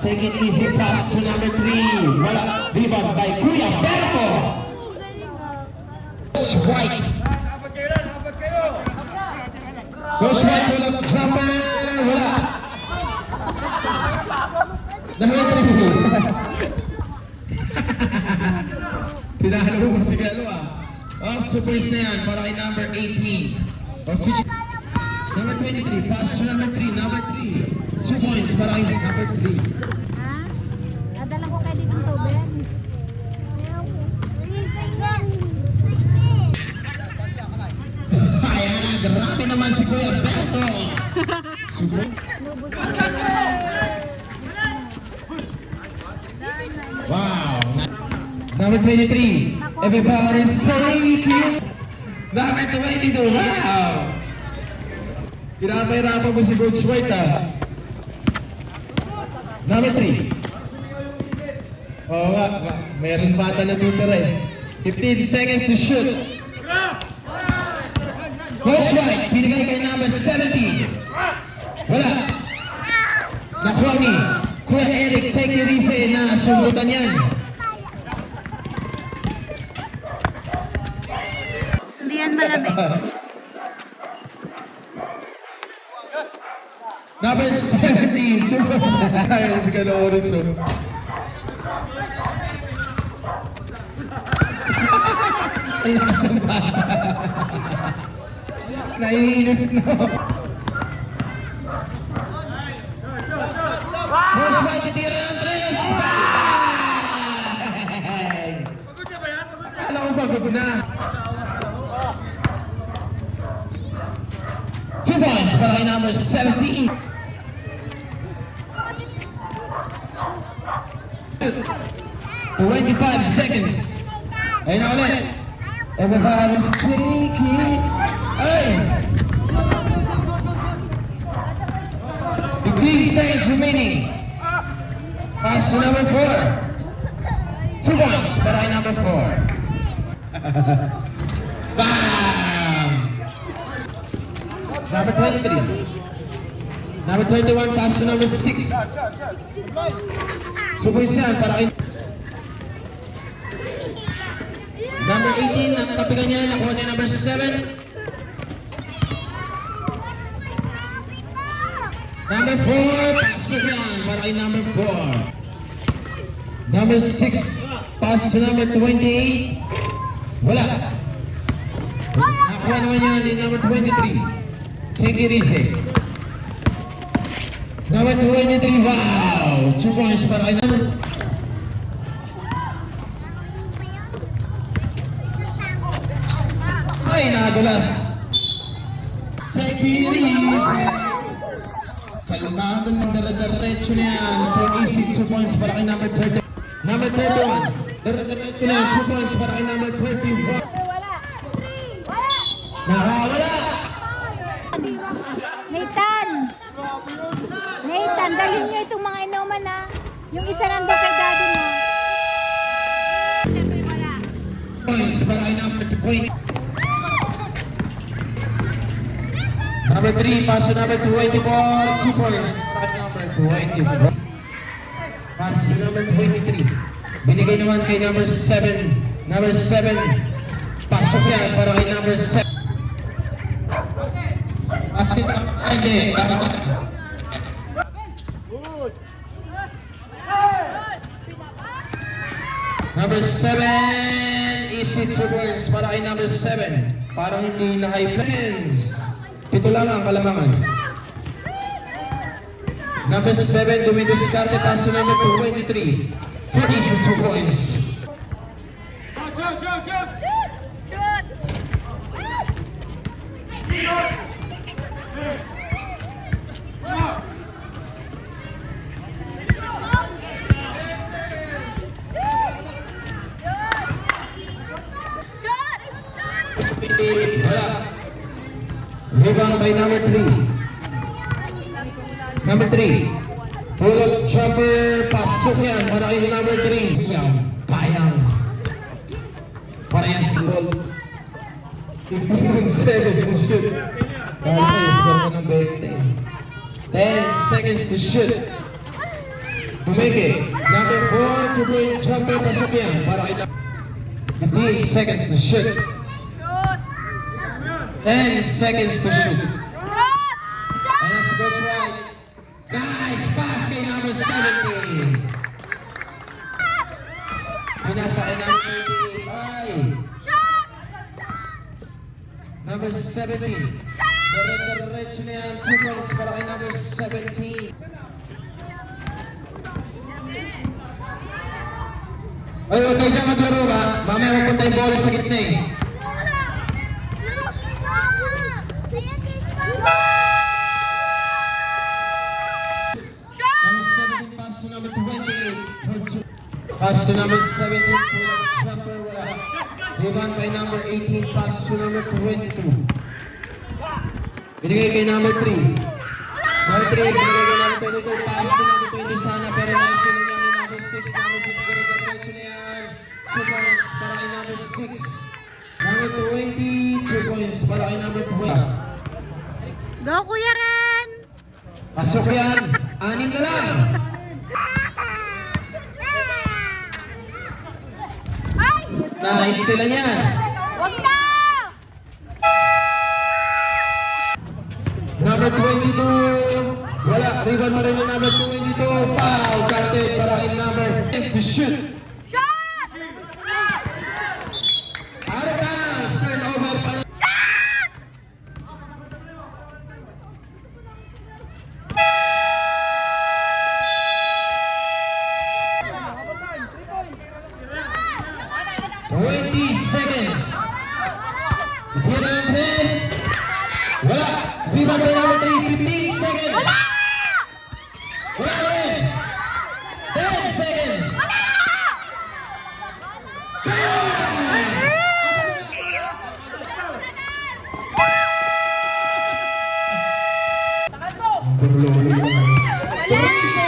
Take it easy, pass to number 3. Wala. Rebound by Kuya Berto. White. Coach White, walang jumper. Wala. Number 3. Pinahalo mo si Galo Up to first na yan para kay number 18. Number 23, pass to number 3. Number 3. 2 points para kay number 3. Nadala ko kayo dito ng tubig. Ayan na, grabe naman si Kuya Berto. Wow. Number 23. Everybody's taking. Number 22. Wow. Pinapahirapan mo si Coach White Number 3. Oo nga, meron bata na dito rin. 15 seconds to shoot. Coach White, pinigay kay number 17. Wala. Nakuha ni Kuya Eric, take it easy na sumutan yan. Hindi yan malamig. Number 17. Ayos ka na oras. Ay, nasang basa. Naiinis na. Coach White, titira ng 3. Bang! Alam ko pagod na. 2 points para kay number 17. 25 seconds. Ayun na ulit. Everybody's taking. Ay! 15 seconds remaining. Pass to number 4. 2 points para kay number 4. Bam! Number 23. Number 21, pass to number 6. So points yan para kay number 18, ang kapigan niya, nakuha niya number 7. Number 4, pass to yan para kay number 4. Number 6, pass to number 28. Wala. Nakuha naman niya ni number 23. Take it easy. Number 23, wow! 2 points para kay number. Ay, nakadulas. Take it easy. Kalmado lang, dara-diretso na yan. For easy, 2 points para kay number 30. Number 31, dara-diretso na yan. 2 points para kay number 31. Nakawala! Nathan, dalhin niyo itong mga inuman Yung isa nandun kay daddy mo. Points para kay number 20. Number 3, pass to number 24. 2 points para kay number 24. Pass to number 23. Binigay naman kay number 7. Number 7. Pasok yan para kay number 7. Hindi. Number 7. Easy 2 points para kay number 7. Parang hindi na high friends. Ito lang ang kalamangan. Number 7, dumidiskarte, pass to number 23. For easy 2 points. Rebound by number 3. Number 3. Pull-up jumper. Pasok yan para kay number 3. Bayang. Parehas ball. 15 seconds to shoot. Score ko ng 20. 10 seconds to shoot. Bumeke. Number 4, two-point jumper, pasok yan. Para kay 15 seconds to shoot. 10 seconds to shoot. And as it goes right. Nice pass kay number 17. Pinasa kay number 38. Ay. Number 17. Diretso na yan. 2 points para kay number 17. Ay, huwag kayo dyan maglaro ba? Mamaya magpunta yung bola sa gitna eh. Number 17 pass to number 28 for 2. Pass to number 17 for jumper, wala. Rebound by number 18, pass to number 22. Binigay kay number 3. Number 3, binigay kay number 22, pass to number 20 sana, pero naisunod niya ni number 6. Number 6, diretso na yan. 2 points para kay number 6. Number 20, 2 points para kay number 12. Go, Kuya Ren! Pasok yan, 6 na lang. Nice sila niyan. Wag na! Number 22, wala. Rebound pa rin yung number 22. Foul, counted para kay number 6 to shoot. Out of bounds, turnover pa rin. Seconds. Hit and miss. Wala. Rebound by number 3. 15 seconds. Wala rin. 10 seconds. Wala. 3